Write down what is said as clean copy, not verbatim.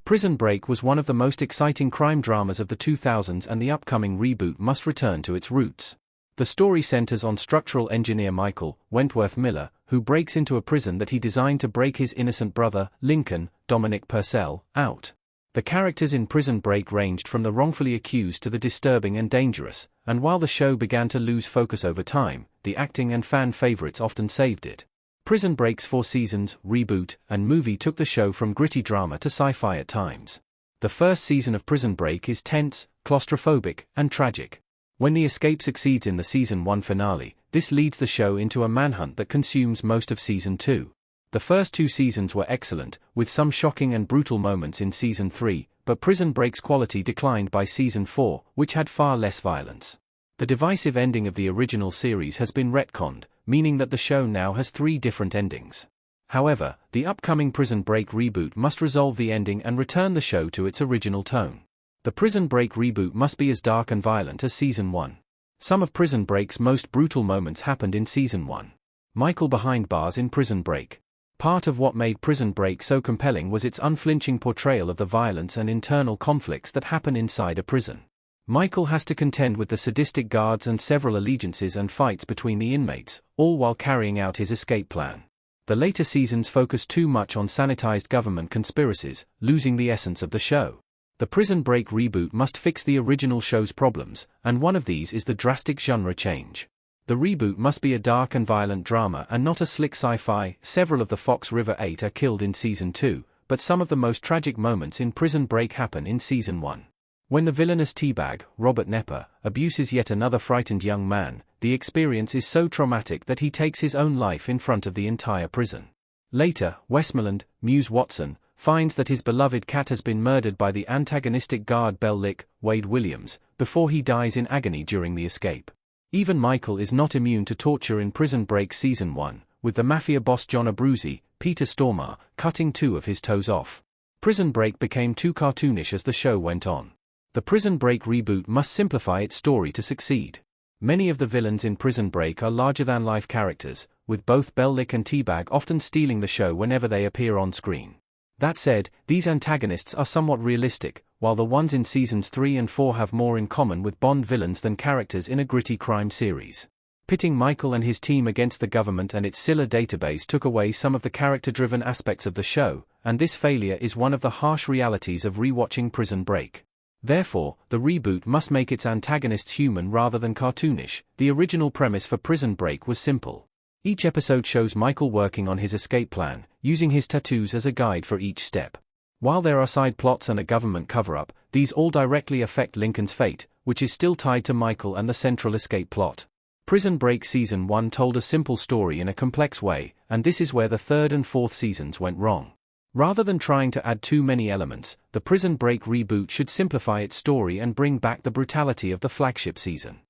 Prison Break was one of the most exciting crime dramas of the 2000s, and the upcoming reboot must return to its roots. The story centers on structural engineer Michael Wentworth Miller, who breaks into a prison that he designed to break his innocent brother, Lincoln Dominic Purcell, out. The characters in Prison Break ranged from the wrongfully accused to the disturbing and dangerous, and while the show began to lose focus over time, the acting and fan favorites often saved it. Prison Break's 4 seasons, reboot, and movie took the show from gritty drama to sci-fi at times. The first season of Prison Break is tense, claustrophobic, and tragic. When the escape succeeds in the Season 1 finale, this leads the show into a manhunt that consumes most of Season 2. The first 2 seasons were excellent, with some shocking and brutal moments in Season 3, but Prison Break's quality declined by Season 4, which had far less violence. The divisive ending of the original series has been retconned, meaning that the show now has 3 different endings. However, the upcoming Prison Break reboot must resolve the ending and return the show to its original tone. The Prison Break reboot must be as dark and violent as Season 1. Some of Prison Break's most brutal moments happened in Season 1. Michael behind bars in Prison Break. Part of what made Prison Break so compelling was its unflinching portrayal of the violence and internal conflicts that happen inside a prison. Michael has to contend with the sadistic guards and several allegiances and fights between the inmates, all while carrying out his escape plan. The later seasons focus too much on sanitized government conspiracies, losing the essence of the show. The Prison Break reboot must fix the original show's problems, and one of these is the drastic genre change. The reboot must be a dark and violent drama and not a slick sci-fi. Several of the Fox River 8 are killed in Season 2, but some of the most tragic moments in Prison Break happen in Season 1. When the villainous teabag, Robert Nepper, abuses yet another frightened young man, the experience is so traumatic that he takes his own life in front of the entire prison. Later, Westmoreland, Muse Watson, finds that his beloved cat has been murdered by the antagonistic guard Bellick, Wade Williams, before he dies in agony during the escape. Even Michael is not immune to torture in Prison Break Season 1, with the mafia boss John Abruzzi, Peter Stormare, cutting 2 of his toes off. Prison Break became too cartoonish as the show went on. The Prison Break reboot must simplify its story to succeed. Many of the villains in Prison Break are larger-than-life characters, with both Bellick and Teabag often stealing the show whenever they appear on screen. That said, these antagonists are somewhat realistic, while the ones in Seasons 3 and 4 have more in common with Bond villains than characters in a gritty crime series. Pitting Michael and his team against the government and its Scylla database took away some of the character-driven aspects of the show, and this failure is one of the harsh realities of rewatching Prison Break. Therefore, the reboot must make its antagonists human rather than cartoonish. The original premise for Prison Break was simple. Each episode shows Michael working on his escape plan, using his tattoos as a guide for each step. While there are side plots and a government cover-up, these all directly affect Lincoln's fate, which is still tied to Michael and the central escape plot. Prison Break Season 1 told a simple story in a complex way, and this is where the 3rd and 4th seasons went wrong. Rather than trying to add too many elements, the Prison Break reboot should simplify its story and bring back the brutality of the flagship season.